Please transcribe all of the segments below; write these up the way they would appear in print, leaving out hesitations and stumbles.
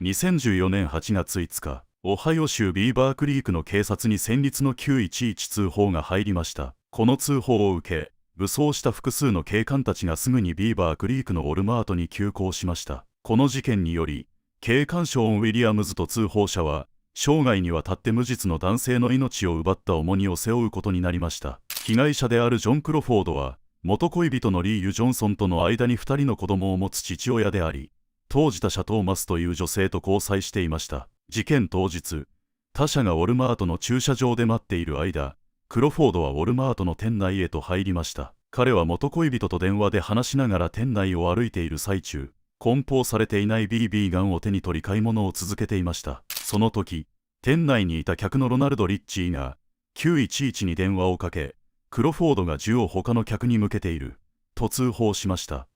2014年8月5日、オハイオ州ビーバークリークの警察に戦慄の911通報が入りました。この通報を受け、武装した複数の警官たちがすぐにビーバークリークのウォルマートに急行しました。この事件により、警官ショーン・ウィリアムズと通報者は、生涯にわたって無実の男性の命を奪った重荷を背負うことになりました。被害者であるジョン・クロフォードは、元恋人のリー・ユ・ジョンソンとの間に2人の子供を持つ父親であり、当時タシャ・トーマスという女性と交際していました。事件当日、タシャがウォルマートの駐車場で待っている間、クロフォードはウォルマートの店内へと入りました。彼は元恋人と電話で話しながら店内を歩いている最中、梱包されていない Bb ガンを手に取り買い物を続けていました。その時、店内にいた客のロナルド・リッチーが911に電話をかけ、クロフォードが銃を他の客に向けていると通報しました。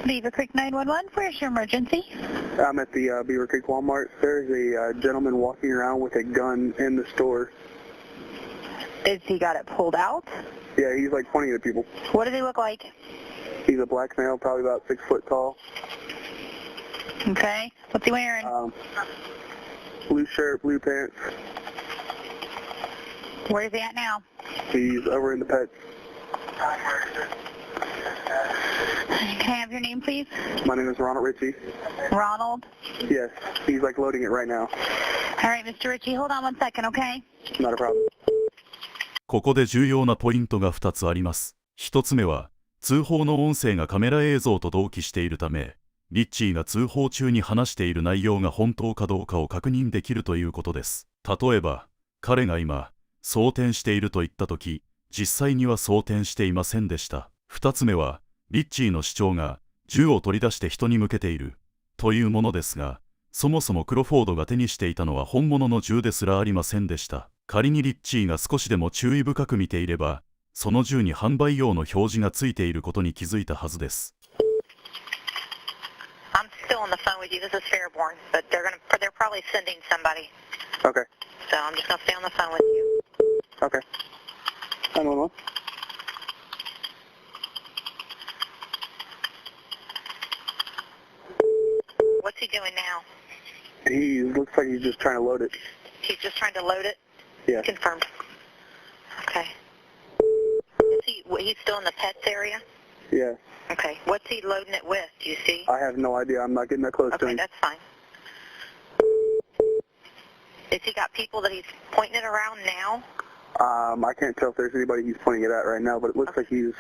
Beaver Creek 911, where's your emergency? I'm at the Beaver Creek Walmart. There's a gentleman walking around with a gun in the store. Is he got it pulled out? Yeah, he's like pointing at people. What does he look like? He's a black male, probably about 6 foot tall. Okay. What's he wearing? Blue shirt, blue pants. Where's he at now? He's over in the pets. Can I have your name, please? My name is Ronald Ritchie. Ronald? Yes, he's like loading it right now. All right, Mr. Ritchie, hold on one second, okay? Not a problem. ここで重要なポイントが2つあります。1つ目は、通報の音声がカメラ映像と同期しているため、リッチーが通報中に話している内容が本当かどうかを確認できるということです。例えば、彼が今、装填していると言ったとき、実際には装填していませんでした。2つ目は、リッチーの主張が銃を取り出して人に向けているというものですが、そもそもクロフォードが手にしていたのは本物の銃ですらありませんでした。仮にリッチーが少しでも注意深く見ていれば、その銃に販売用の表示がついていることに気づいたはずです。I'm still on the phone with you. This is Fairborn, but they're probably sending somebody. Okay. So I'm just gonna stay on the phone with you. Okay. 911. What's he doing now? He looks like he's just trying to load it. He's just trying to load it? Yeah. Confirmed. Okay. He's still in the pets area? Yeah. Okay. What's he loading it with? Do you see? I have no idea. I'm not getting that close to Okay, him. that's fine. Has he got people that he's pointing it around now? I can't tell if there's anybody he's pointing it at right now, but it looks like he's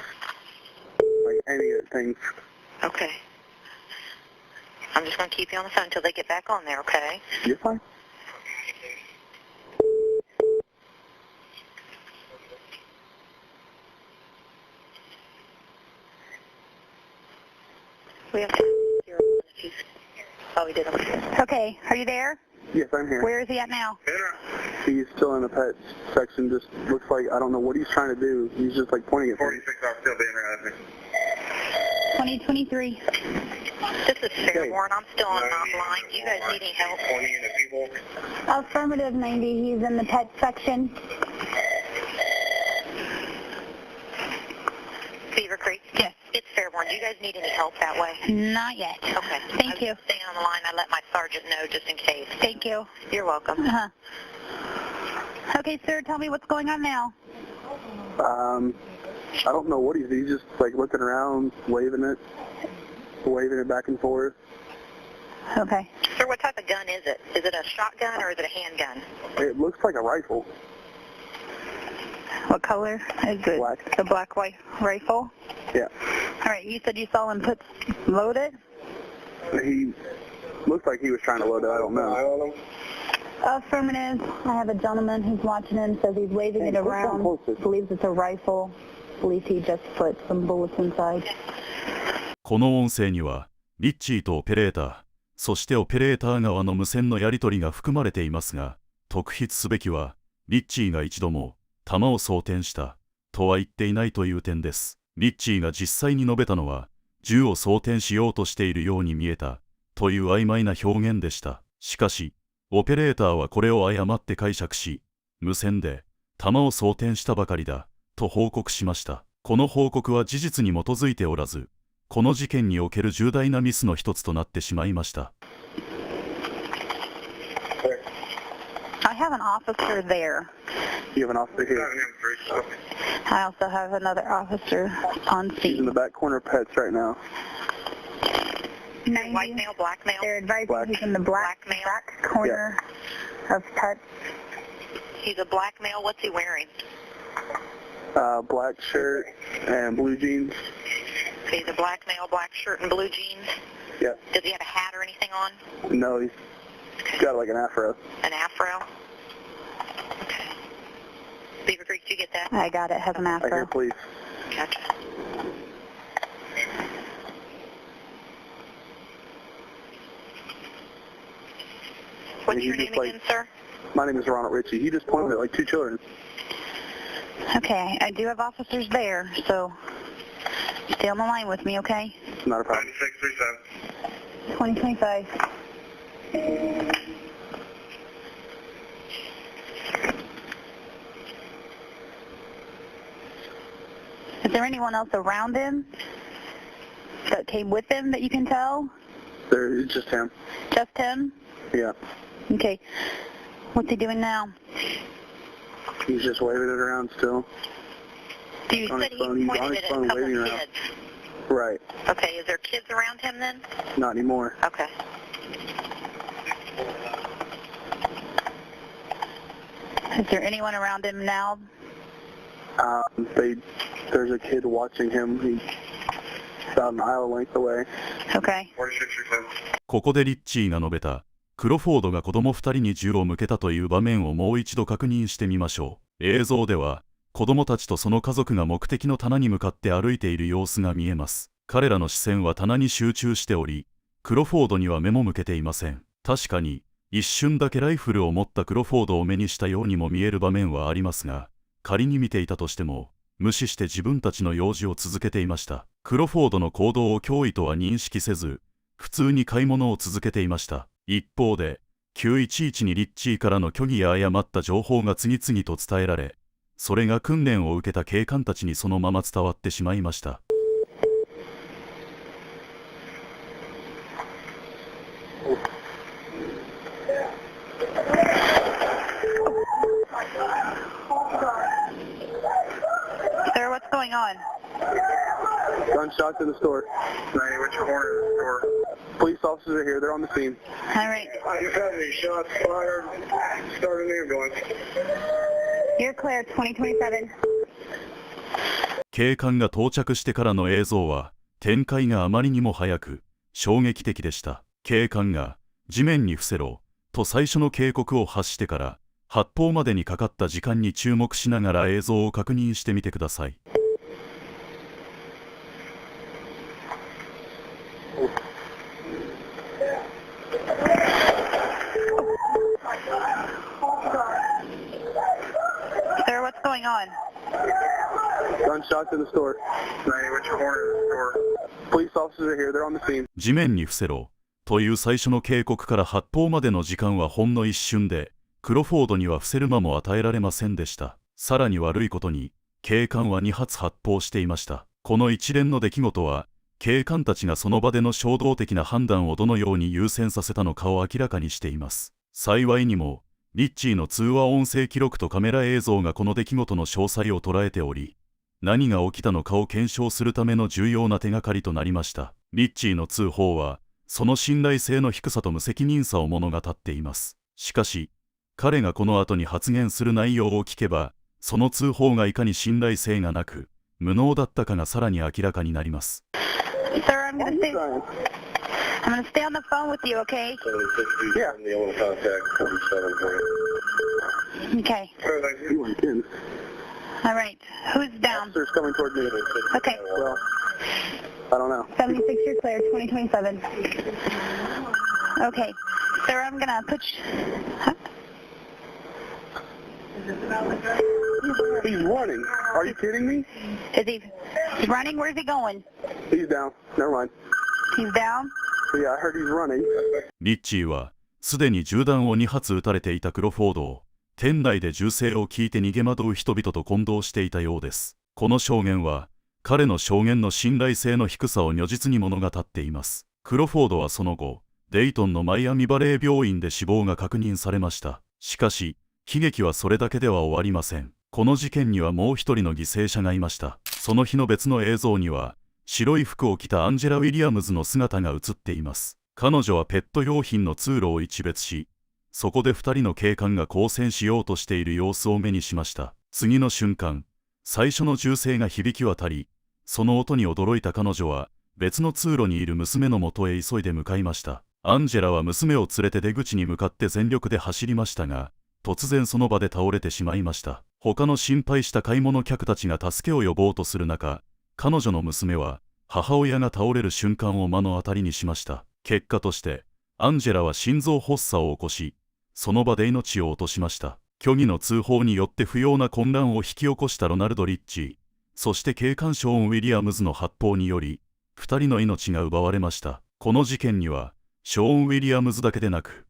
like any of things. Okay. I'm just going to keep you on the phone until they get back on there, okay? You're fine. We have 0 if he's... Oh, he did. Okay, are you there? Yes, I'm here. Where is he at now? He's still in the pets section. Just looks like I don't know what he's trying to do. He's just like pointing at 46 I'm still being around. 2023. This is Fairborn. I'm still on line. Do you guys need any help? Pointing into people. Affirmative 90, he's in the pet section. Beaver Creek? Yes. It's Fairborn. Do you guys need any help that way? Not yet. Okay. Thank you. Staying on the line. I let my sergeant know just in case. Thank you. You're welcome. Uh-huh. Okay, sir, tell me what's going on now. I don't know what he's just like looking around, waving it back and forth. Okay. Sir, what type of gun is it? Is it a shotgun or is it a handgun? It looks like a rifle. What color is it? Black. The black white rifle? Yeah. All right, you said you saw him load it? He looks like he was trying to load it. I don't know. Affirmative. I have a gentleman who's watching him, says he's waving it around, believes it's a rifle, believes he just put some bullets inside. この音声には、リッチーとオペレーター、そしてオペレーター側の無線のやり取りが含まれていますが、特筆すべきは、リッチーが一度も、弾を装填した、とは言っていないという点です。リッチーが実際に述べたのは、銃を装填しようとしているように見えた、という曖昧な表現でした。しかし、オペレーターはこれを誤って解釈し、無線で、弾を装填したばかりだ、と報告しました。この報告は事実に基づいておらず、この事件における重大なミスの一つとなってしまいました。I have an officer there. You have an officer here. I also have another officer on He's in scene. the back corner of Pets right now. White male, black male? They're advising Black. he's in the black corner of Pets. He's a black male. What's he wearing? Black shirt and blue jeans. So he's a black male, black shirt and blue jeans. Yeah. Does he have a hat or anything on? No, he's got like an afro. An afro? Okay. Beaver Creek, did you get that? I got it. Has an Right here, afro. please. Gotcha. What's your name again, sir? My name is Ronald Ritchie. He just pointed at like 2 children. Okay, I do have officers there, so stay on the line with me, okay? Not a problem. 9637. 2025. Is there anyone else around him that came with him that you can tell? It's just him. Just him? Yeah. Okay. What's he doing now? He's just waving it around still. You On said his he phone. He's on pointed his at a phone couple waving around. kids. Right. Okay, is there kids around him then? Not anymore. Okay. Is there anyone around him now? There's a kid watching him. He's about an aisle length away. Okay. 4637. ここでリッチーが述べた、クロフォードが子供2人に銃を向けたという場面をもう一度確認してみましょう。映像では、子供たちとその家族が目的の棚に向かって歩いている様子が見えます。彼らの視線は棚に集中しており、クロフォードには目も向けていません。確かに、一瞬だけライフルを持ったクロフォードを目にしたようにも見える場面はありますが、仮に見ていたとしても、無視して自分たちの用事を続けていました。クロフォードの行動を脅威とは認識せず、普通に買い物を続けていました。一方で、911にリッチーからの虚偽や誤った情報が次々と伝えられ、それが訓練を受けた警官たちにそのまま伝わってしまいました。Sir, what's going on? Gunshots in the store. 90, which corner of the store? Police officers are here. They're on the scene. All right. I just had any shots fired. Start an ambulance. You're clear. 2027. 警官が到着してからの映像は、展開があまりにも早く、衝撃的でした。警官が、地面に伏せろ、と最初の警告を発してから、発砲までにかかった時間に注目しながら映像を確認してみてください。Sir, what's going on? Gunshots in the store. 90, which corner of the store? Police officers are here. They're on the scene. 地面に伏せろ、という最初の警告から発砲までの時間はほんの一瞬で、クロフォードには伏せる間も与えられませんでした。さらに悪いことに、警官は2発発砲していました。この一連の出来事は、警官たちがその場での衝動的な判断をどのように優先させたのかを明らかにしています。幸いにも、リッチーの通話音声記録とカメラ映像がこの出来事の詳細を捉えており、何が起きたのかを検証するための重要な手がかりとなりました。リッチーの通報は、その信頼性の低さと無責任さを物語っています。しかし、彼がこの後に発言する内容を聞けば、その通報がいかに信頼性がなく、無能だったかがさらに明らかになります。Sir, I'm going to stay on the phone with you, okay? Yeah. The only contact 47 for you. Okay. You went in. All right. Who's down? Officers coming toward me. Okay. Well, I don't know. 76, you're clear. 2027. Okay. Sir, I'm going to put you... He's running. Are you kidding me? Is he running? Where's he going? He's down. Never mind. He's down? Yeah, I heard he's running. リッチーは、すでに銃弾を2発撃たれていたクロフォードを、店内で銃声を聞いて逃げ惑う人々と混同していたようです。この証言は、彼の証言の信頼性の低さを如実に物語っています。クロフォードはその後、デイトンのマイアミバレー病院で死亡が確認されました。しかし、悲劇はそれだけでは終わりません。この事件にはもう一人の犠牲者がいました。その日の別の映像には、白い服を着たアンジェラ・ウィリアムズの姿が映っています。彼女はペット用品の通路を一別し、そこで2人の警官が交戦しようとしている様子を目にしました。次の瞬間、最初の銃声が響き渡り、その音に驚いた彼女は、別の通路にいる娘のもとへ急いで向かいました。アンジェラは娘を連れて出口に向かって全力で走りましたが、突然その場で倒れてしまいました。他の心配した買い物客たちが助けを呼ぼうとする中、彼女の娘は母親が倒れる瞬間を目の当たりにしました。結果として、アンジェラは心臓発作を起こし、その場で命を落としました。虚偽の通報によって不要な混乱を引き起こしたロナルド・リッチー、そして警官ショーン・ウィリアムズの発砲により、2人の命が奪われました。この事件には、ショーン・ウィリアムズだけでなく、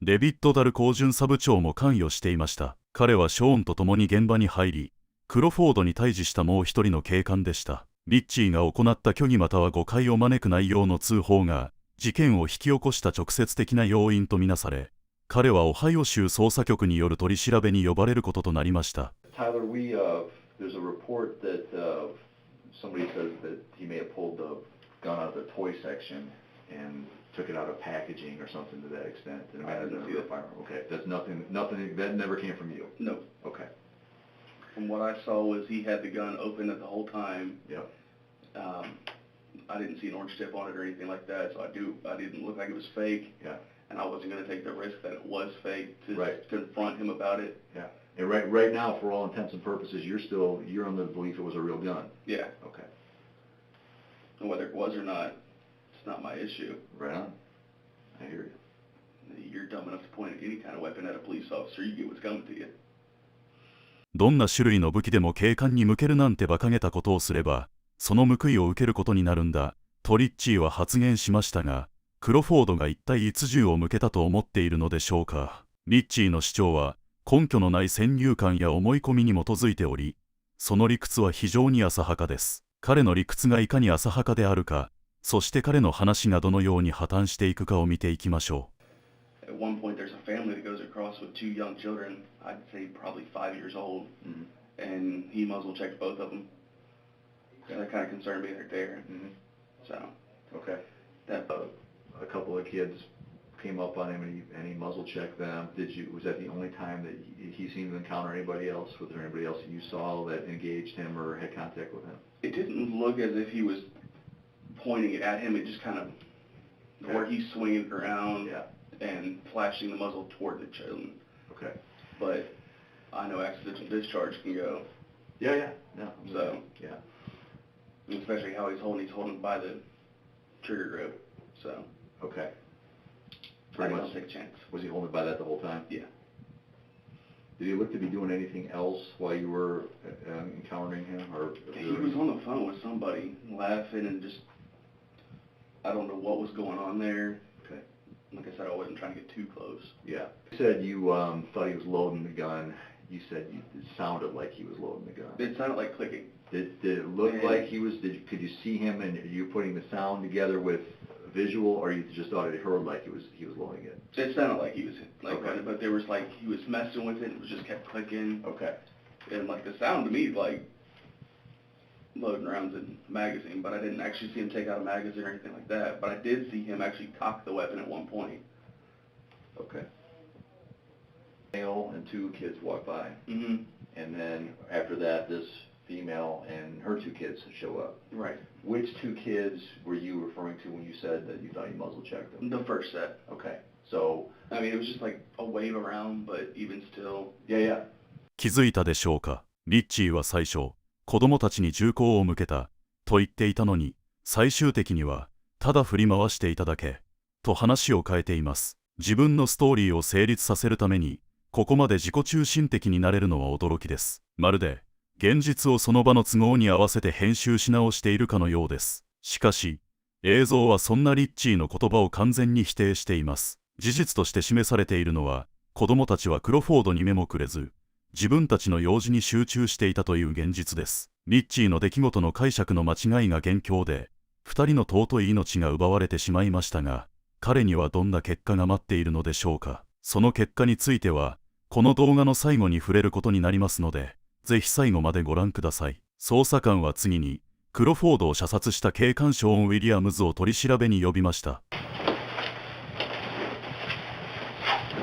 デビッド・ダル高巡査部長も関与していました。彼はショーンと共に現場に入り、クロフォードに対峙したもう一人の警官でした。リッチーが行った虚偽または誤解を招く内容の通報が、事件を引き起こした直接的な要因とみなされ、彼はオハイオ州捜査局による取り調べに呼ばれることとなりました。Tyler, there's a report that somebody says that he may have pulled the gun out of the toy section and took it out of packaging or something to that extent. And I didn't see the firearm. Okay, that's nothing, that never came from you? No. Okay. From what I saw was he had the gun open at the whole time. Yeah. I didn't see an orange tip on it or anything like that, so I didn't look like it was fake. Yeah. And I wasn't going to take the risk that it was fake to Right. confront him about it. Yeah. And right now, for all intents and purposes, you're under the belief it was a real gun. Yeah. Okay. And whether it was or not, it's not my issue. Right on. I hear you. You're dumb enough to point any kind of weapon at a police officer, you get what's coming to you. どんな種類の武器でも警官に向けるなんて馬鹿げたことをすれば、その報いを受けることになるんだ、とリッチーは発言しましたが、クロフォードが一体いつ銃を向けたと思っているのでしょうか。リッチーの主張は、根拠のない先入観や思い込みに基づいており、その理屈は非常に浅はかです。彼の理屈がいかに浅はかであるか、そして彼の話がどのように破綻していくかを見ていきましょう。At one point, there's a family that goes across with two young children, I'd say probably 5 years old, and he muzzle checked both of them. So that kind of concerned me right there. So, Okay. that A couple of kids came up on him and he muzzle checked them. Was that the only time that he seemed to encounter anybody else? Was there anybody else that you saw that engaged him or had contact with him? it didn't look as if he was pointing it at him. It just kind of where he's swinging it around Yeah. and flashing the muzzle toward the children. Okay. But I know accidental discharge can go, Yeah. No. So- Yeah. and especially how he's holding by the trigger grip. So Okay. I Pretty don't much. take a chance. Was he holding by that the whole time? Yeah. Did he look to be doing anything else while you were encountering him, or? He was on the phone with somebody, laughing and just, I don't know what was going on there. Okay. Like I said, I wasn't trying to get too close. Yeah. You said you thought he was loading the gun. You said it sounded like he was loading the gun. It sounded like clicking. Did it look Yeah. like he was? Could you see him, and you putting the sound together with visual, or you just thought it heard like he was loading it? It sounded like he was like Okay. that, but there was like he was messing with it. It was just kept clicking, Okay. and like the sound to me like loading rounds in a magazine. But I didn't actually see him take out a magazine or anything like that. But I did see him actually cock the weapon at one point. Okay. Male and two kids walk by, Mm-hmm. and then after that, this female and her two kids show up. Right. Which two kids were you referring to when you said that you thought you muzzle checked them? The first set. Okay. So, I mean, it was just like a wave around, but even still. yeah. 気づいたでしょうか。リッチーは最初、子供たちに銃口を向けた、と言っていたのに、最終的には、ただ振り回していただけ、と話を変えています。自分のストーリーを成立させるために、ここまで自己中心的になれるのは驚きです。まるで、現実をその場の都合に合わせて編集し直しているかのようです。しかし、映像はそんなリッチーの言葉を完全に否定しています。事実として示されているのは、子供たちはクロフォードに目もくれず、自分たちの用事に集中していたという現実です。リッチーの出来事の解釈の間違いが元凶で、2人の尊い命が奪われてしまいましたが、彼にはどんな結果が待っているのでしょうか。その結果については、ここの動画の最後に触れることになりますので、ぜひ最後までご覧ください。捜査官は次に、クロフォードを射殺した警官ショーン・ウィリアムズを取り調べに呼びました。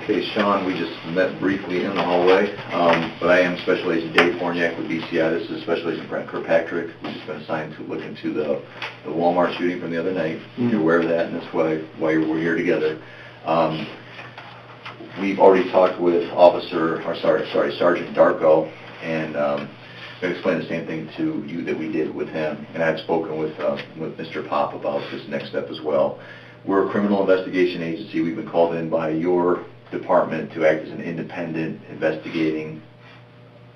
Okay, Sean, we just met briefly in the hallway, but I am Special Agent Dave Horniak with BCI. This is Special Agent Brent Kirkpatrick. We've just been assigned to look into the Walmart shooting from the other night. You're aware of that, and that's why we're here together. We've already talked with Sergeant Darko, and I explained the same thing to you that we did with him, and I've spoken with Mr. Pop about this next step as well. We're a criminal investigation agency. We've been called in by your department to act as an independent investigating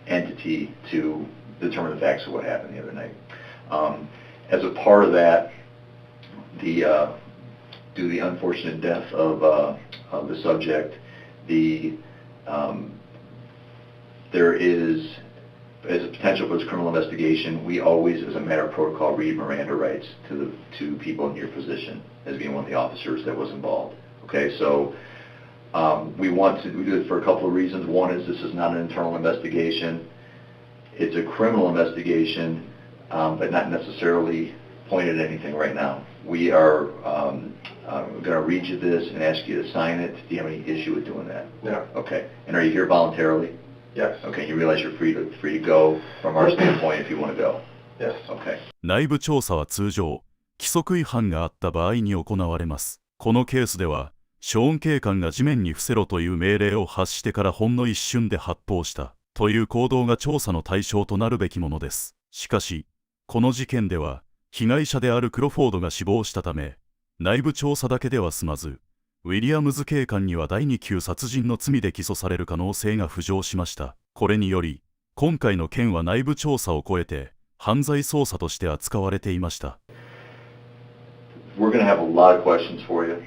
entity to determine the facts of what happened the other night. As a part of that, due to the unfortunate death of the subject, there is, as a potential for this criminal investigation, we always, as a matter of protocol, read Miranda rights to people in your position as being one of the officers that was involved. Okay, so we do it for a couple of reasons. One is this is not an internal investigation. It's a criminal investigation, but not necessarily pointed at anything right now. We are going to read you this and ask you to sign it. Do you have any issue with doing that? No. Okay. And are you here voluntarily? Yes. Okay. You realize you're free to go from our standpoint if you want to go? Yes. Okay. 内部調査は通常、規則違反があった場合に行われます。このケースでは、ショーン警官が地面に伏せろという命令を発してからほんの一瞬で発砲したという行動が調査の対象となるべきものです。しかし、この事件では、被害者であるクロフォードが死亡したため、内部調査だけでは済まず、ウィリアムズ警官には第2級殺人の罪で起訴される可能性が浮上しました。これにより、今回の件は内部調査を超えて、犯罪捜査として扱われていました。We're going to have a lot of questions for you.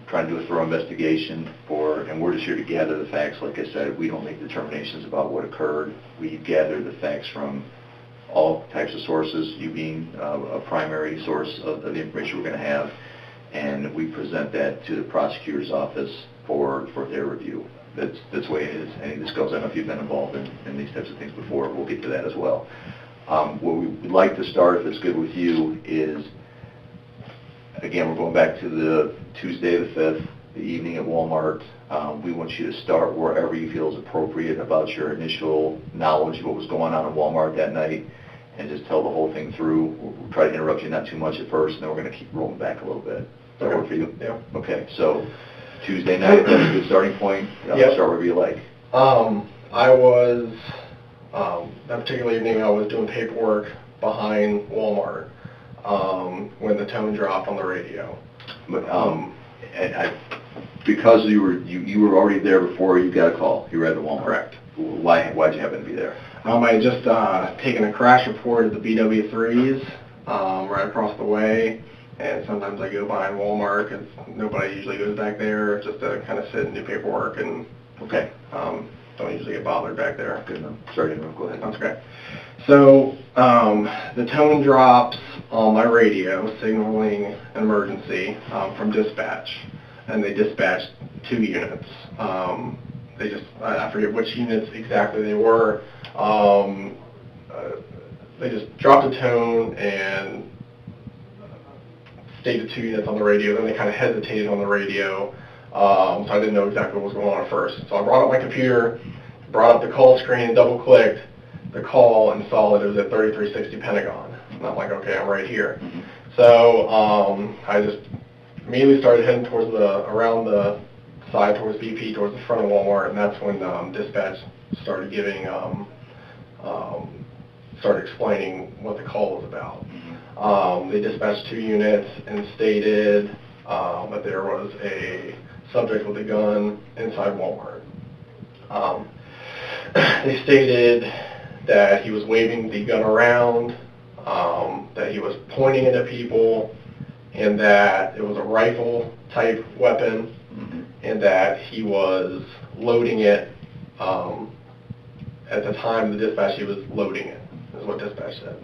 Trying to do a thorough investigation and we're just here to gather the facts. Like I said, we don't make determinations about what occurred. We gather the facts from all types of sources, you being a primary source of the information we're going to have, and we present that to the prosecutor's office for their review. That's the way it is. Any of this goes, I don't know if you've been involved in these types of things before, we'll get to that as well. What we would like to start, if it's good with you, is, again, we're going back to the Tuesday the 5th, the evening at Walmart. We want you to start wherever you feel is appropriate about your initial knowledge of what was going on at Walmart that night, and just tell the whole thing through. We'll try to interrupt you not too much at first, and then we're going to keep rolling back a little bit. Does that work for you? Yeah. Okay, so Tuesday night, that's a good starting point. Yep. Start wherever you like. That particular evening, I was doing paperwork behind Walmart when the tone dropped on the radio. But, because you were already there before you got a call. You were at the Walmart. Correct. Why'd you happen to be there? I had just taken a crash report at the BW3s right across the way, and sometimes I go behind Walmart because nobody usually goes back there just to kind of sit and do paperwork, and Okay. Don't usually get bothered back there. Good enough. Sorry to interrupt. Go ahead. That's okay. So the tone drops on my radio signaling an emergency from dispatch, and they dispatched 2 units. I forget which units exactly they were. They just dropped the tone and stated 2 units on the radio. Then they kind of hesitated on the radio, so I didn't know exactly what was going on at first. So I brought up my computer, brought up the call screen, double-clicked the call, and saw that it was at 3360 Pentagon. And I'm like, okay, I'm right here. Mm-hmm. So I just immediately started heading towards around the side towards BP, towards the front of Walmart, and that's when dispatch started giving, started explaining what the call was about. Mm-hmm. They dispatched 2 units and stated that there was a subject with a gun inside Walmart. They stated that he was waving the gun around, that he was pointing it at people, and that it was a rifle-type weapon, Mm-hmm. and that he was loading it. At the time of the dispatch, he was loading it, is what dispatch said.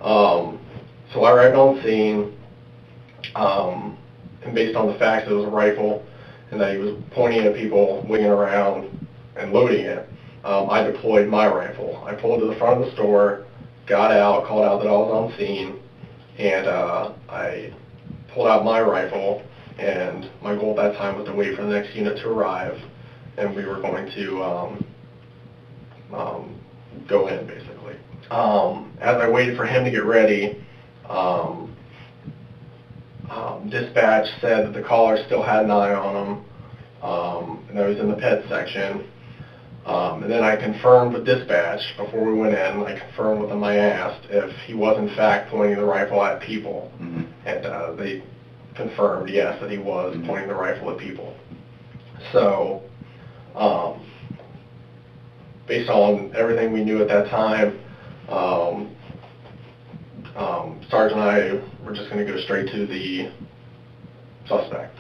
So I arrived on scene, and based on the facts, it was a rifle, and that he was pointing at people, winging around, and loading it, I deployed my rifle. I pulled to the front of the store, got out, called out that I was on scene, and I pulled out my rifle, and my goal at that time was to wait for the next unit to arrive, and we were going to go in, basically. As I waited for him to get ready, dispatch said that the caller still had an eye on him, and that was in the pet section. And then I confirmed with dispatch before we went in. I confirmed with him. I asked if he was in fact pointing the rifle at people, and they confirmed yes that he was pointing the rifle at people. So, based on everything we knew at that time, Sergeant and I were just going to go straight to the suspect.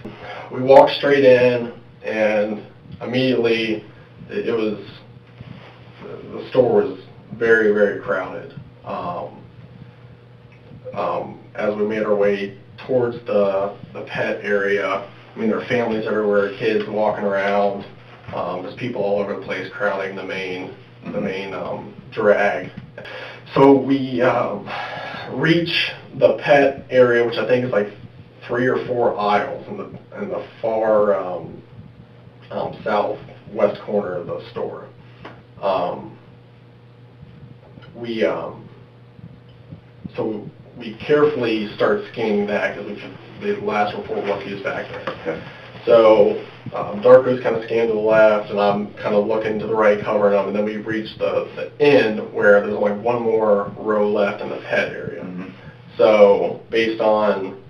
We walked straight in, and immediately the store was very, very crowded. As we made our way towards the pet area, I mean, there were families everywhere, kids walking around. There's people all over the place crowding the main drag. So we reach the pet area, which I think is like 3 or 4 aisles in the far southwest corner of the store. So we carefully start scanning that because the last report was he was back there. Okay. So Darko's kind of scanned to the left, and I'm kind of looking to the right, covering him, and then we reach the end where there's only one more row left in the pet area. Mm-hmm. So based on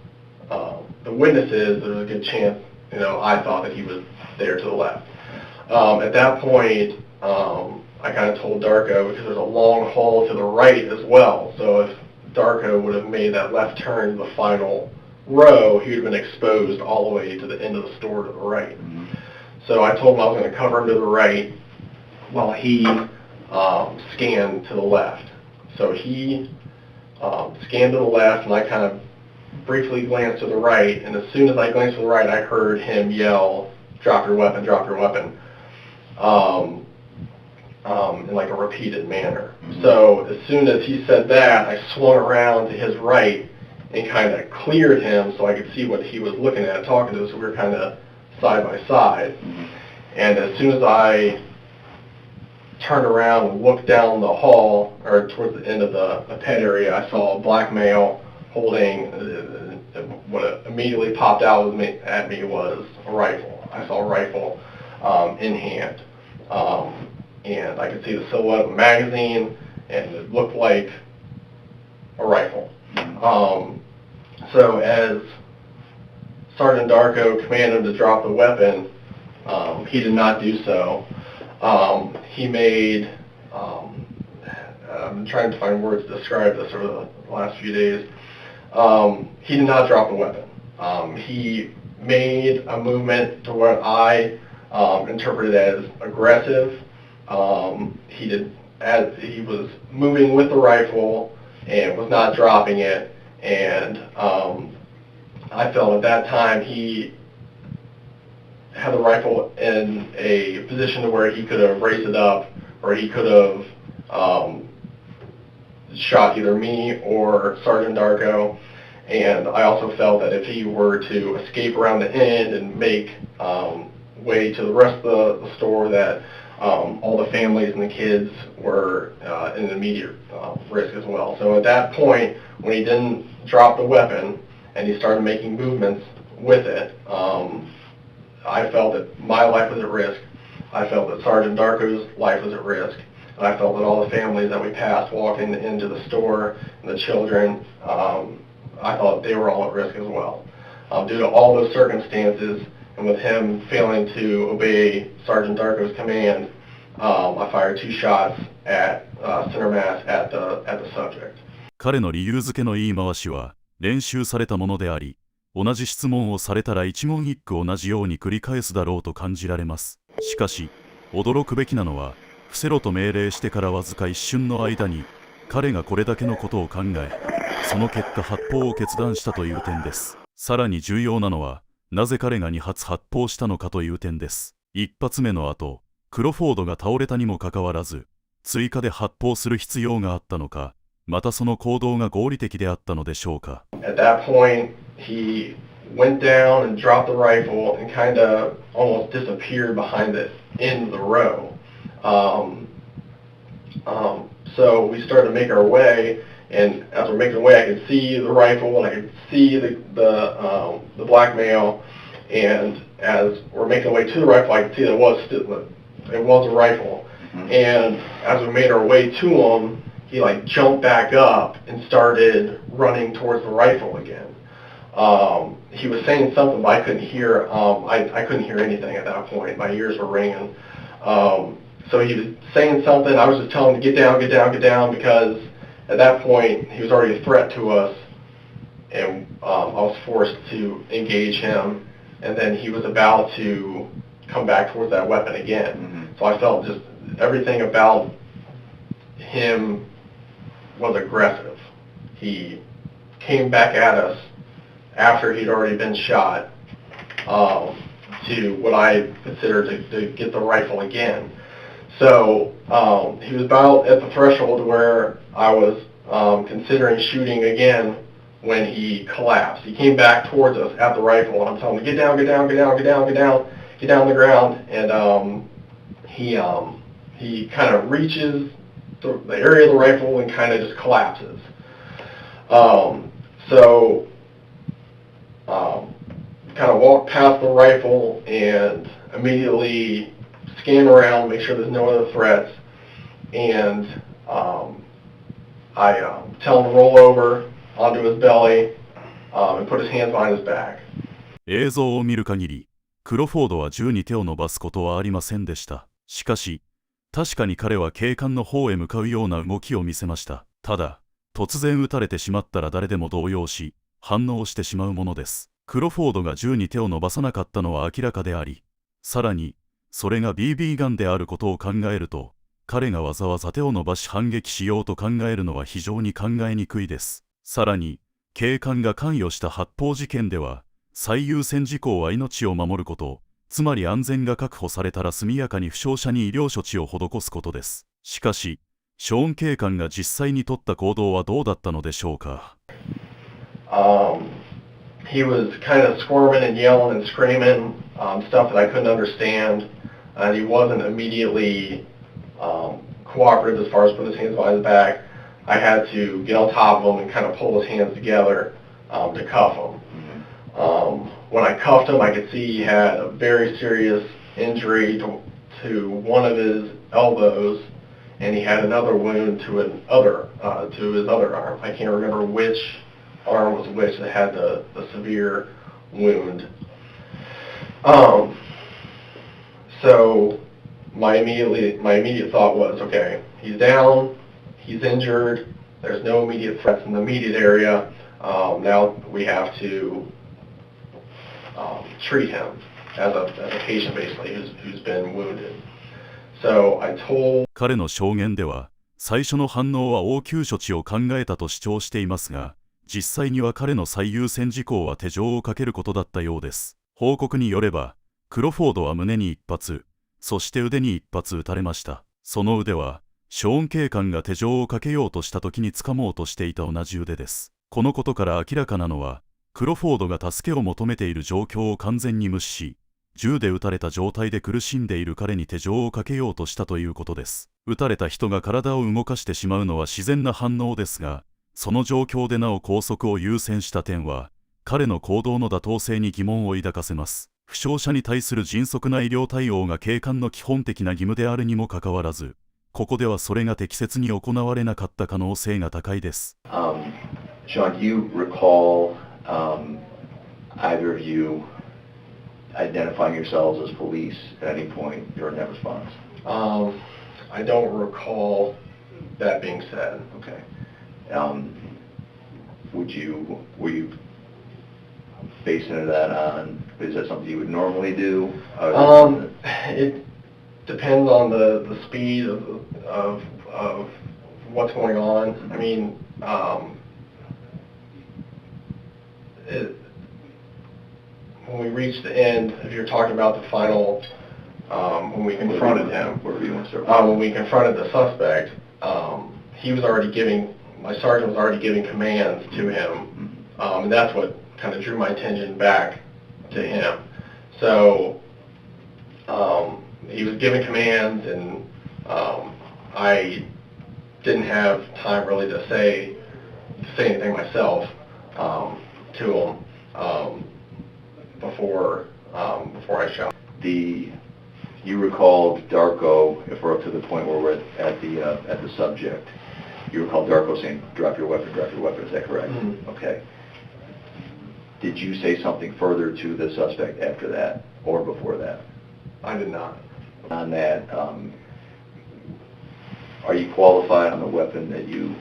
the witnesses, there's a good chance, I thought that he was there to the left. At that point, I kind of told Darko, because there's a long hall to the right as well, so if Darko would have made that left turn to the final row, he would have been exposed all the way to the end of the store to the right. Mm-hmm. So I told him I was going to cover him to the right while he scanned to the left. So he scanned to the left, and I kind of briefly glanced to the right, and as soon as I glanced to the right, I heard him yell, "Drop your weapon, drop your weapon," in like a repeated manner. Mm-hmm. So as soon as he said that, I swung around to his right and kind of cleared him so I could see what he was looking at, talking to us, so we were kind of side by side. Mm-hmm. And as soon as I turned around and looked down the hall, or towards the end of the pet area, I saw a black male holding, what immediately popped out at me was a rifle. I saw a rifle in hand. And I could see the silhouette of a magazine, and it looked like a rifle. So as Sergeant Darko commanded him to drop the weapon, he did not do so. He made, I'm trying to find words to describe this over the last few days. He did not drop the weapon. He made a movement to what I interpreted as aggressive. He was moving with the rifle and was not dropping it, and I felt at that time he had the rifle in a position to where he could have raised it up, or he could have shot either me or Sergeant Darko. And I also felt that if he were to escape around the end and make way to the rest of the store, that all the families and the kids were in immediate risk as well. So at that point, when he didn't drop the weapon and he started making movements with it, I felt that my life was at risk. I felt that Sergeant Darko's life was at risk. And I felt that all the families that we passed walking into the store, and the children, I thought they were all at risk as well. Due to all those circumstances, and with him failing to obey Sergeant Darko's command, I fired 2 shots at center mass at the subject. 彼の理由付けの言い回しは練習されたものであり、同じ質問をされたら一言一句同じように繰り返すだろうと感じられます。しかし、驚くべきなのは、伏せろと命令してからわずか一瞬の間に、彼がこれだけのことを考え、その結果発砲を決断したという点です。さらに重要なのは、なぜ彼が2発発砲したのかという点です。1発目の後、クロフォードが倒れたにもかかわらず、追加で発砲する必要があったのか、またその行動が合理的であったのでしょうか。At that point, he went down and dropped the rifle and kind of almost disappeared behind the end of the row. So we started to make our way, and as we're making our way, I could see the rifle and I could see the black male. And as we're making our way to the rifle, I could see that it was a rifle. Mm-hmm. And as we made our way to him, he like jumped back up and started running towards the rifle again. He was saying something, but I couldn't hear. I couldn't hear anything at that point. My ears were ringing. So he was saying something. I was just telling him to get down, get down, get down, because at that point he was already a threat to us, and I was forced to engage him. And then he was about to come back towards that weapon again. Mm-hmm. So I felt just everything about him was aggressive. He came back at us after he'd already been shot to what I considered to get the rifle again. So he was about at the threshold where I was considering shooting again when he collapsed. He came back towards us at the rifle, and I'm telling him, get down, get down, get down, get down, get down, get down on the ground. And he kind of reaches the area of the rifle and kind of just collapses. So kind of walked past the rifle and immediately scan around, make sure there's no other threats, and I tell him to roll over onto his belly and put his hands behind his back. 映像を見る限り、クロフォードは銃に手を伸ばすことはありませんでした。しかし、確かに彼は警官の方へ向かうような動きを見せました。ただ、突然撃たれてしまったら誰でも動揺し、反応してしまうものです。クロフォードが銃に手を伸ばさなかったのは明らかであり、さらに、それが BB ガンであることを考えると、彼がわざわざ手を伸ばし反撃しようと考えるのは非常に考えにくいです。さらに、警官が関与した発砲事件では、最優先事項は命を守ること、つまり安全が確保されたら速やかに負傷者に医療処置を施すことです。しかし、ショーン警官が実際に取った行動はどうだったのでしょうか。He was kind of squirming and yelling and screaming, stuff that I couldn't understand, and he wasn't immediately cooperative as far as putting his hands behind his back. I had to get on top of him and kind of pull his hands together to cuff him. When I cuffed him, I could see he had a very serious injury to one of his elbows, and he had another wound to his other arm. I can't remember which arm was which that had the severe wound. So my immediate thought was, okay, he's down, he's injured, there's no immediate threats in the immediate area. Now we have to treat him as a patient, basically, who's been wounded. So I told... 彼の証言では、最初の反応は応急処置を考えたと主張していますが、実際には彼の最優先事項は手錠をかけることだったようです。報告によれば、クロフォードは胸に1発、そして腕に1発撃たれました。その腕は、ショーン警官が手錠をかけようとした時に掴もうとしていた同じ腕です。このことから明らかなのは、クロフォードが助けを求めている状況を完全に無視し、銃で撃たれた状態で苦しんでいる彼に手錠をかけようとしたということです。撃たれた人が体を動かしてしまうのは自然な反応ですが、その状況でなお拘束を優先した点は、彼の行動の妥当性に疑問を抱かせます。負傷者に対する迅速な医療対応が警官の基本的な義務であるにもかかわらず、ここではそれが適切に行われなかった可能性が高いです。Sean, do you recall either of you identifying yourselves as police at any point during that response? I don't recall that being said. Okay. Were you basing that on, is that something you would normally do? It depends on the speed of what's going on. I mean, when we reach the end, if you're talking about the final when we confronted him. Wherever you want to start. When we confronted the suspect, he was already giving, my sergeant was already giving commands to him, and that's what kind of drew my attention back to him. So he was giving commands, and I didn't have time really to say anything myself to him before I shot. You recalled Darko, if we're up to the point where we're at the subject, you recall Darko saying, drop your weapon, is that correct? Mm-hmm. Okay. Did you say something further to the suspect after that, or before that? I did not. On that, are you qualified on the weapon that you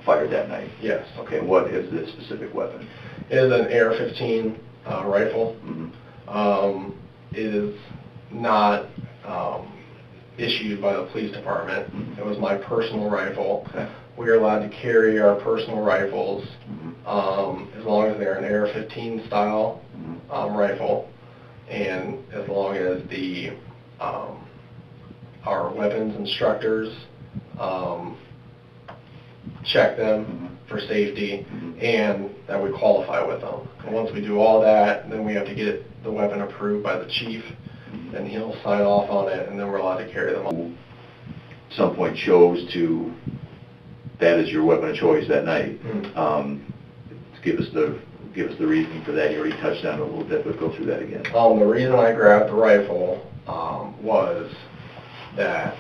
fired that night? Yes. Okay, what is this specific weapon? It is an AR-15 rifle. Mm-hmm. It is not issued by the police department. Mm-hmm. It was my personal rifle. Okay. We are allowed to carry our personal rifles Mm-hmm. as long as they're an AR-15 style Mm-hmm. rifle, and as long as our weapons instructors check them Mm-hmm. for safety, Mhm. and that we qualify with them. And once we do all that, then we have to get the weapon approved by the chief, Mhm. and he'll sign off on it, and then we're allowed to carry them. At some point chose to, that is your weapon of choice that night. Mhm. Give us the reasoning for that. You already touched on it a little bit, but go through that again. The reason I grabbed the rifle was that,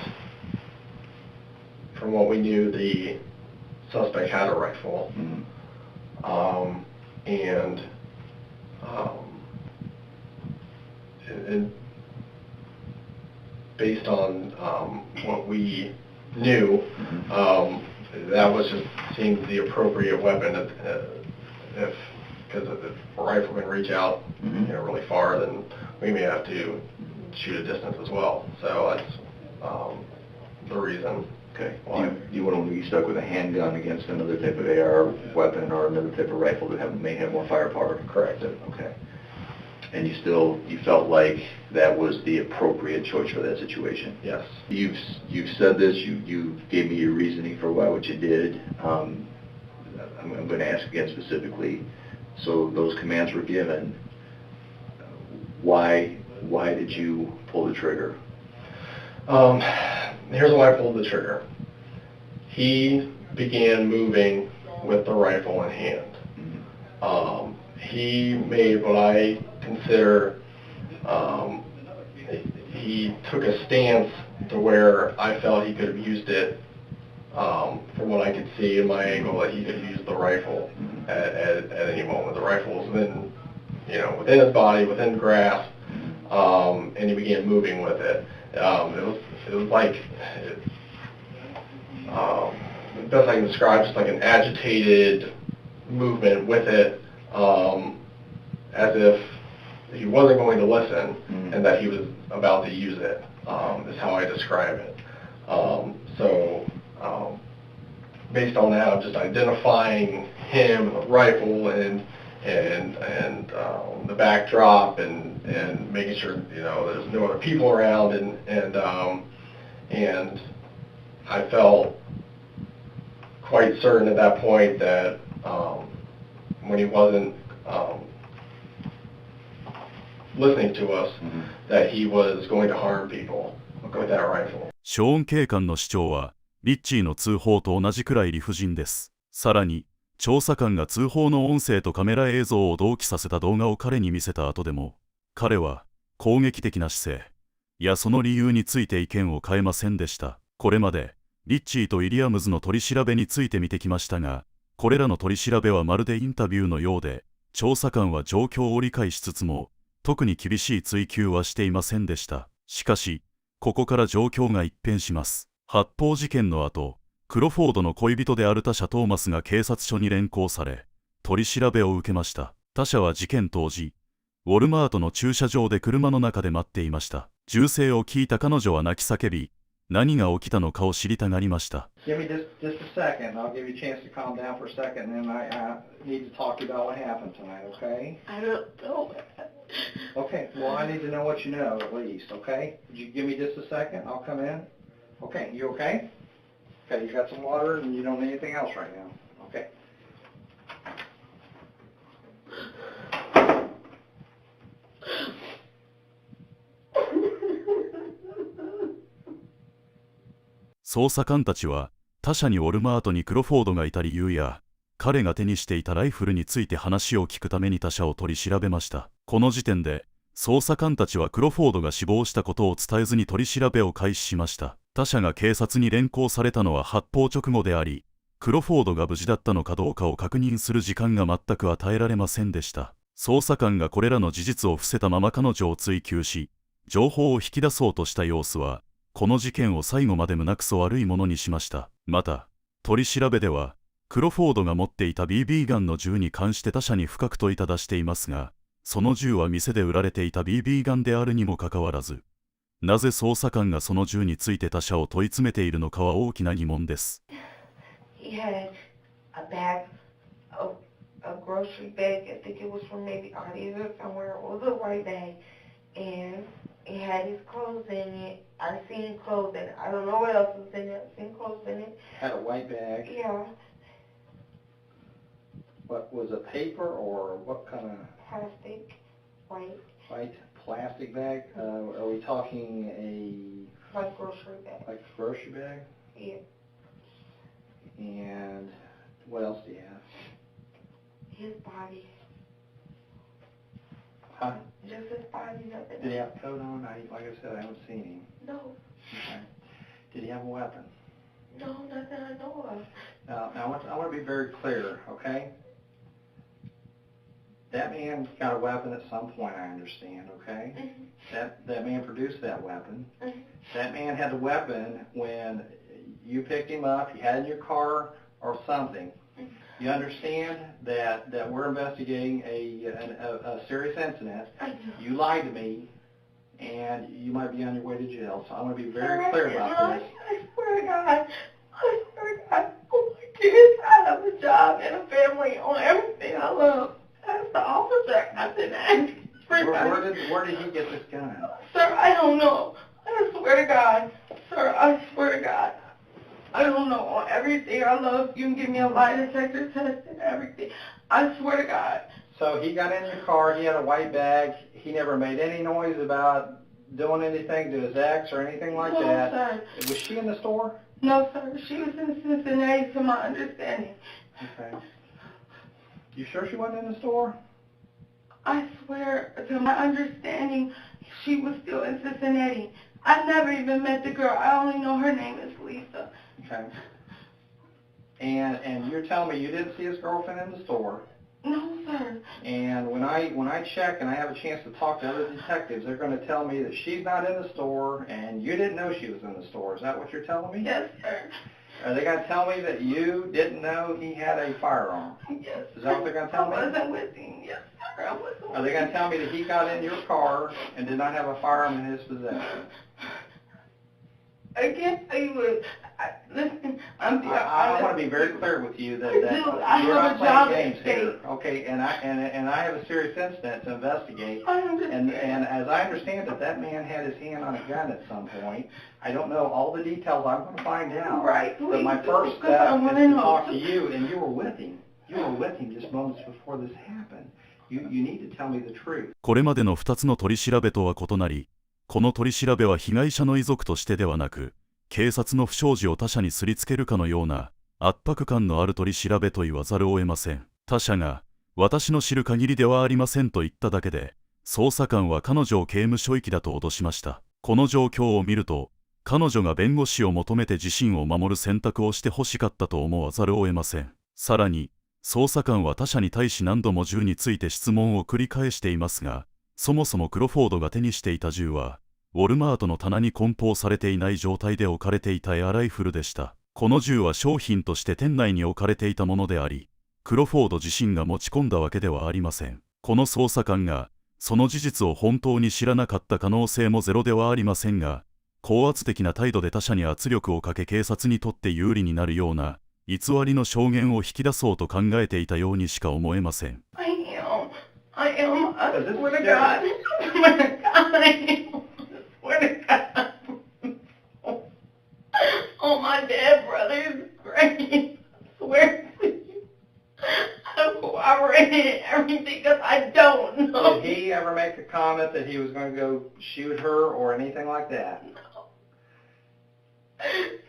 from what we knew, the suspect had a rifle, Mhm. and based on what we knew, that was just seemed the appropriate weapon. Because if a rifle can reach out, really far, then we may have to shoot a distance as well. So that's the reason. Okay. Why? You wouldn't be stuck with a handgun against another type of AR weapon or another type of rifle that may have more firepower? Correct. Okay. And you felt like that was the appropriate choice for that situation? Yes. You've said this, you gave me your reasoning for what you did. I'm going to ask again specifically. So those commands were given. Why did you pull the trigger? Here's why I pulled the trigger. He began moving with the rifle in hand. He made what I consider, he took a stance to where I felt he could have used it, from what I could see in my angle, that he could have used the rifle at any moment. The rifle was within his body, within grasp, and he began moving with it. It was like, the best I can describe, just like an agitated movement with it, as if he wasn't going to listen and that he was about to use it, is how I describe it. So based on that, I'm just identifying him, the rifle, and the backdrop, and making sure there's no other people around, and I felt quite certain at that point that when he wasn't listening to us, that he was going to harm people with that rifle. ショーン警官の主張はリッチーの通報と同じくらい理不尽です。さらに調査官が通報の音声とカメラ映像を同期させた動画を彼に見せた後でも、彼は攻撃的な姿勢やその理由について意見を変えませんでした。これまでリッチーとウィリアムズの取り調べについて見てきましたが、これらの取り調べはまるでインタビューのようで、調査官は状況を理解しつつも特に厳しい追及はしていませんでした。しかしここから状況が一変します。発砲事件の後、クロフォードの恋人であるタシャ・トーマスが警察署に連行され、取り調べを受けました。タシャは事件当時、ウォルマートの駐車場で車の中で待っていました。銃声を聞いた彼女は泣き叫び、何が起きたのかを知りたがりました。Give me just a second. I'll give you a chance to calm down for a second, and then I need to talk to you about what happened tonight, okay? I don't know. Okay, well, I need to know what you know at least, okay? Would you give me just a second? I'll come in. Okay, you okay? Okay, you got some water and you don't need anything else right now. Okay. 捜査官たちは他社にオルマートにクロフォードがいた理由や彼が手にしていたライフルについて話を聞くために他社を取り調べました。この時点で捜査官たちはクロフォードが死亡したことを伝えずに取り調べを開始しました。他社が警察に連行されたのは発砲直後であり、クロフォードが無事だったのかどうかを確認する時間が全く与えられませんでした。捜査官がこれらの事実を伏せたまま彼女を追及し、情報を引き出そうとした様子は、この事件を最後まで胸くそ悪いものにしました。また、取り調べでは、クロフォードが持っていた Bb ガンの銃に関して他社に深く問いただしていますが、その銃は店で売られていた Bb ガンであるにもかかわらず、なぜ捜査官がその銃について他社を問い詰めているのかは大きな疑問です。He had a bag, a grocery bag. I think it was from maybe Adidas or somewhere. It was a white bag, and it had his clothes in it. I seen clothes in it. I don't know what else was in it. I seen clothes in it. Had a white bag. Yeah. What was it, paper or what kind of? Plastic, white. White plastic bag? Are we talking Like grocery bag. like a grocery bag? Yeah. And what else do you have? His body. Huh? Just his body, nothing Did he else. have a coat on? Like I said, I haven't seen him. No. Okay. Did he have a weapon? No, nothing I know of. Now I want to be very clear, okay? That man got a weapon at some point, I understand, okay? Mm-hmm. That man produced that weapon. Mm-hmm. That man had the weapon when you picked him up, you had it in your car or something. You understand that we're investigating a serious incident. You lied to me, and you might be on your way to jail. So I want to be very clear about this. I swear to God. I swear to God. Oh my goodness, I have a job and a family on everything I love. As the officer, I've been asking. Where did he get this gun? Sir, I don't know. I swear to God. Sir, I swear to God. I don't know. On everything I love, you can give me a lie detector test and everything. I swear to God. So he got in your car, he had a white bag, he never made any noise about doing anything to his ex or anything like that. No, sir. Was she in the store? No, sir. She was in Cincinnati, to my understanding. Okay. You sure she wasn't in the store? I swear, to my understanding, she was still in Cincinnati. I never even met the girl. I only know her name is Lisa. Okay. And you're telling me you didn't see his girlfriend in the store? No, sir. And when I check and I have a chance to talk to other detectives, they're going to tell me that she's not in the store and you didn't know she was in the store. Is that what you're telling me? Yes, sir. Are they going to tell me that you didn't know he had a firearm? Yes. Is that what they're going to tell me? I wasn't with him. Yes, sir. I wasn't with him. Are they going to tell me that he got in your car and did not have a firearm in his possession? I can't tell you what. Listen, I want to be very clear with you that I you're have not a playing job games here, okay? And I have a serious incident to investigate. I understand. And as I understand it, that man had his hand on a gun at some point. I don't know all the details. I'm going to find out. Right. But my first step is to talk to you, and you were with him. You were with him just moments before this happened. You need to tell me the truth. これまでの2つの取り調べとは異なり、この取り調べは被害者の遺族としてではなく、警察の不祥事を他者にすりつけるかのような圧迫感のある取り調べと言わざるを得ません。他者が私の知る限りではありませんと言っただけで、捜査官は彼女を刑務所行きだと脅しました。この状況を見ると、彼女が弁護士を求めて自身を守る選択をして欲しかったと思わざるを得ません。さらに、捜査官は他者に対し何度も銃について質問を繰り返していますが、そもそもクロフォードが手にしていた銃は、ウォルマートの棚に梱包されていない状態で置かれていたエアライフルでした。この銃は商品として店内に置かれていたものであり、クロフォード自身が持ち込んだわけではありません。この捜査官が、その事実を本当に知らなかった可能性もゼロではありませんが、高圧的な態度で他者に圧力をかけ警察にとって有利になるような偽りの証言を引き出そうと考えていたようにしか思えません。I am, I swear to God, I swear to God, I am, I swear to God. Oh, my dead brother is great, I swear to you. I'm cooperating everything because I don't know. Did he ever make a comment that he was going to go shoot her or anything like that?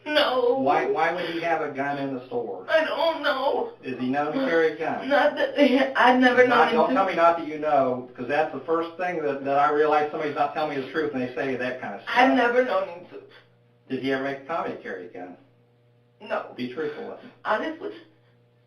No. Why would he have a gun in the store? I don't know. Is he known to carry a gun? Not that I've never known him Don't to. tell me not that you know, because that's the first thing that I realize somebody's not telling me the truth when they say that kind of stuff. I've never known him to. Did he ever make a comment to carry a gun? No. Be truthful with me. Honestly,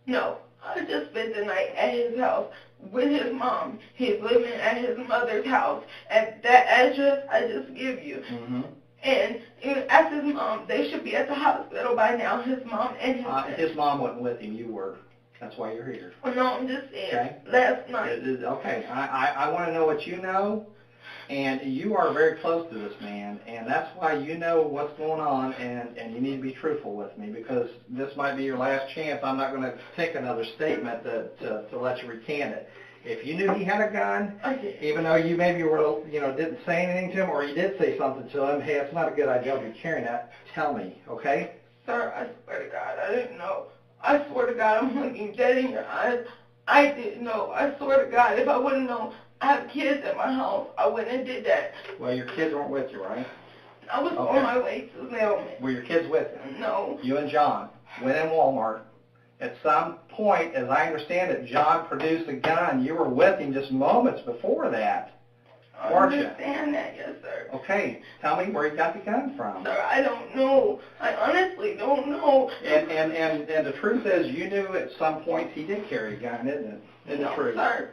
no. I just spent the night at his house with his mom. He's living at his mother's house at that address I just give you. Mm-hmm. And ask his mom. They should be at the hospital by now. His mom and His mom wasn't with him. You were. That's why you're here. Well, no, I'm just saying. Okay. Last night. Okay. I want to know what you know, and you are very close to this man, and that's why you know what's going on, and you need to be truthful with me, because this might be your last chance. I'm not going to take another statement to let you recant it. If you knew he had a gun, even though you maybe were, didn't say anything to him, or you did say something to him, hey, it's not a good idea if you're carrying that, tell me, okay? Sir, I swear to God, I didn't know. I swear to God, I'm looking dead in your eyes. I didn't know. I swear to God, if I would have known I have kids at my house, I wouldn't have did that. Well, your kids weren't with you, right? I was on my way to Mailman. Were your kids with you? No. You and John went in Walmart. At some point, as I understand it, John produced a gun. You were with him just moments before that, weren't you? I understand that, yes, sir. Okay, tell me where you got the gun from. Sir, I don't know. I honestly don't know. And the truth is, you knew at some point he did carry a gun, isn't it? Isn't No, it true? sir.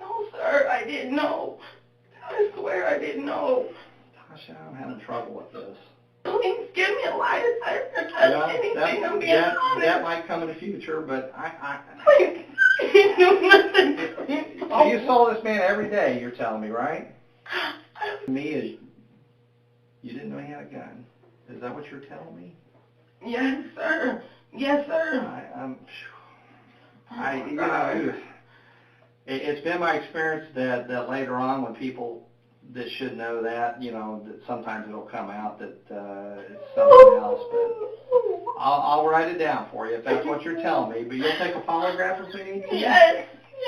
No, sir, I didn't know. I swear I didn't know. Tasha, I'm having trouble with this. Please give me a light. I don't touch anything. I'm being honest. That might come in the future, but Please, do nothing to me. So you saw this man every day, you're telling me, right? Me is, you didn't know he had a gun. Is that what you're telling me? Yes, sir. Yes, sir. It's been my experience that later on when people that should know that, that sometimes it'll come out that it's something else, but I'll write it down for you if that's what you're telling me, but you'll take a polygraph if we need to? Yes.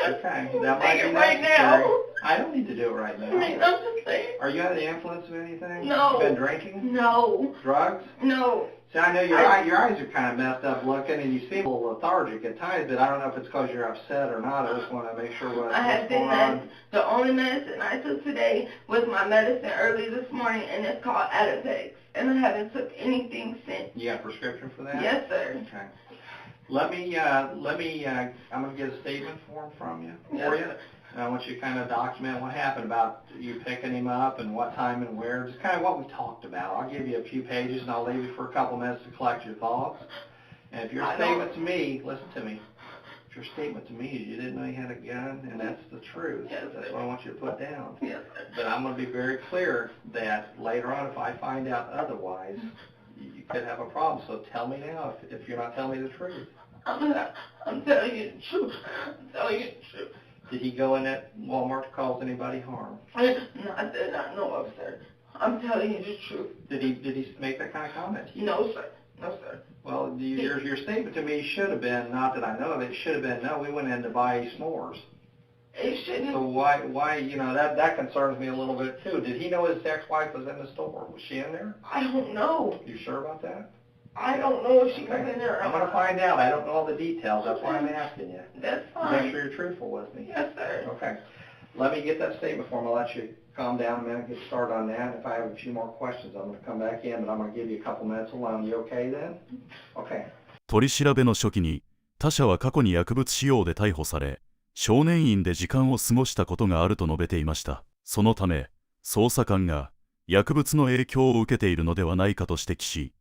Okay, that might Take be it right necessary. now. I don't need to do it right now. I mean, I'm just saying. Are you under the influence of anything? No. Been drinking? No. Drugs? No. See, I know your eyes are kind of messed up looking, and you seem a little lethargic at times, but I don't know if it's because you're upset or not. I just want to make sure what's going on. The only medicine I took today was my medicine early this morning, and it's called Atipex, and I haven't took anything since. You got a prescription for that? Yes, sir. Okay. I'm going to get a statement form from you, for you. And I want you to kind of document what happened about you picking him up and what time and where, just kind of what we talked about. I'll give you a few pages and I'll leave you for a couple minutes to collect your thoughts. And if your statement to me, listen to me, if your statement to me is you didn't know he had a gun and that's the truth, that's what I want you to put down. Yes, But I'm going to be very clear that later on if I find out otherwise, you could have a problem. So tell me now if you're not telling me the truth. I'm telling you the truth. I'm telling you the truth. Did he go in that Walmart to cause anybody harm? Not that I know of, sir. I'm telling you the truth. Did he make that kind of comment to you? No, sir. No, sir. Well, your statement to me should have been, not that I know of it, should have been, no, we went in to buy s'mores. It shouldn't. So why, that concerns me a little bit too. Did he know his ex-wife was in the store? Was she in there? I don't know. You sure about that? I don't know if she was in there. I'm going to find out. I don't know all the details. That's why I'm asking you. That's fine. Make sure you're truthful with me. Yes, sir. Okay. Let me get that statement form. I'll let you calm down a minute, get started on that. If I have a few more questions, I'm going to come back in, but I'm going to give you a couple minutes alone. You okay then? Okay. 取り調べの初期に、他者は過去に薬物使用で逮捕され、少年院で時間を過ごしたことがあると述べていました。そのため、捜査官が薬物の影響を受けているのではないかと指摘し、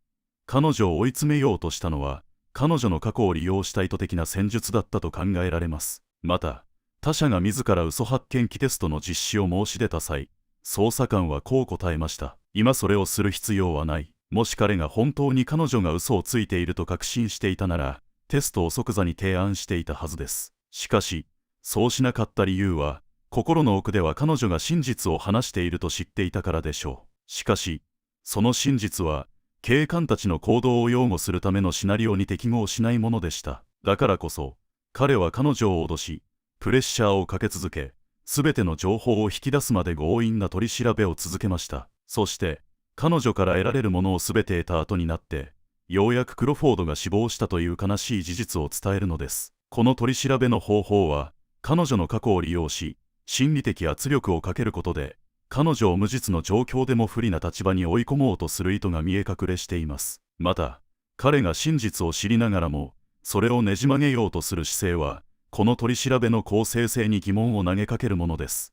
彼女を追い詰めようとしたのは、彼女の過去を利用した意図的な戦術だったと考えられます。また、他者が自ら嘘発見器テストの実施を申し出た際、捜査官はこう答えました。今それをする必要はない。もし彼が本当に彼女が嘘をついていると確信していたなら、テストを即座に提案していたはずです。しかし、そうしなかった理由は、心の奥では彼女が真実を話していると知っていたからでしょう。しかし、その真実は、警官たちの行動を擁護するためのシナリオに適合しないものでした。だからこそ、彼は彼女を脅し、プレッシャーをかけ続け、すべての情報を引き出すまで強引な取り調べを続けました。そして、彼女から得られるものをすべて得た後になって、ようやくクロフォードが死亡したという悲しい事実を伝えるのです。この取り調べの方法は、彼女の過去を利用し、心理的圧力をかけることで、彼女を無実の状況でも不利な立場に追い込もうとする意図が見え隠れしています。また、彼が真実を知りながらも、それをねじ曲げようとする姿勢は、この取り調べの公正性に疑問を投げかけるものです。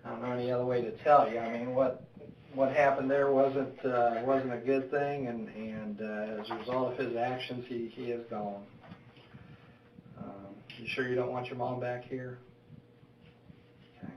I don't know any other way to tell you. I mean, what happened there wasn't a good thing, and as a result of his actions, he is gone. You sure you don't want your mom back here? Okay.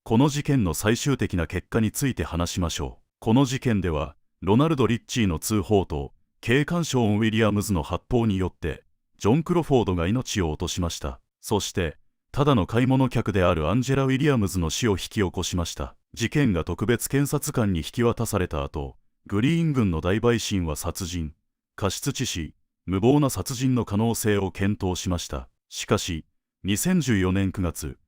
この事件の最終的な結果について話しましょう。この事件では、ロナルド・リッチーの通報と、警官ショーン・ウィリアムズの発砲によって、ジョン・クロフォードが命を落としました。そして、ただの買い物客であるアンジェラ・ウィリアムズの死を引き起こしました。事件が特別検察官に引き渡された後、グリーン郡の大陪審は殺人、過失致死、無謀な殺人の可能性を検討しました。しかし、2014年9月、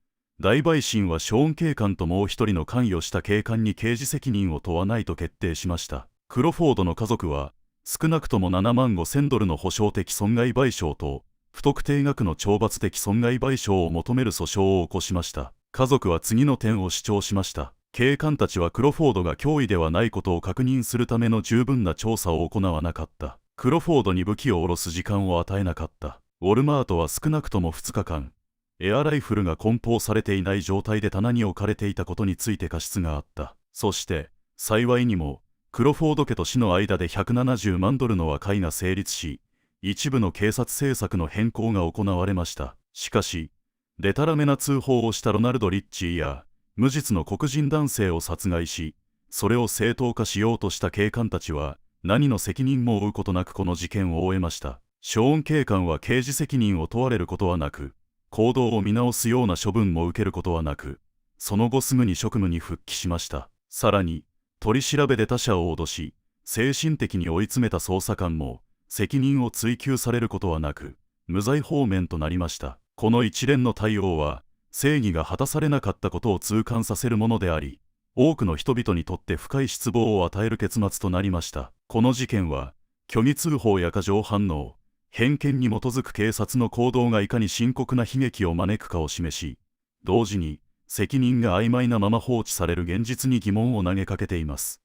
大陪審はショーン警官ともう一人の関与した警官に刑事責任を問わないと決定しました。クロフォードの家族は、少なくとも7万5000ドルの補償的損害賠償と、不特定額の懲罰的損害賠償を求める訴訟を起こしました。家族は次の点を主張しました。警官たちはクロフォードが脅威ではないことを確認するための十分な調査を行わなかった。クロフォードに武器を下ろす時間を与えなかった。ウォルマートは少なくとも2日間、エアライフルが梱包されていない状態で棚に置かれていたことについて過失があった。そして、幸いにも、クロフォード家と市の間で170万ドルの和解が成立し、一部の警察政策の変更が行われました。しかし、でたらめな通報をしたロナルド・リッチーや、無実の黒人男性を殺害し、それを正当化しようとした警官たちは、何の責任も負うことなくこの事件を終えました。ショーン警官は刑事責任を問われることはなく、行動を見直すような処分も受けることはなく、その後すぐに職務に復帰しました。さらに、取り調べで他者を脅し、精神的に追い詰めた捜査官も、責任を追及されることはなく、無罪放免となりました。この一連の対応は、正義が果たされなかったことを痛感させるものであり、多くの人々にとって深い失望を与える結末となりました。この事件は、虚偽通報や過剰反応、偏見に基づく警察の行動がいかに深刻な悲劇を招くかを示し、同時に責任が曖昧なまま放置される現実に疑問を投げかけています。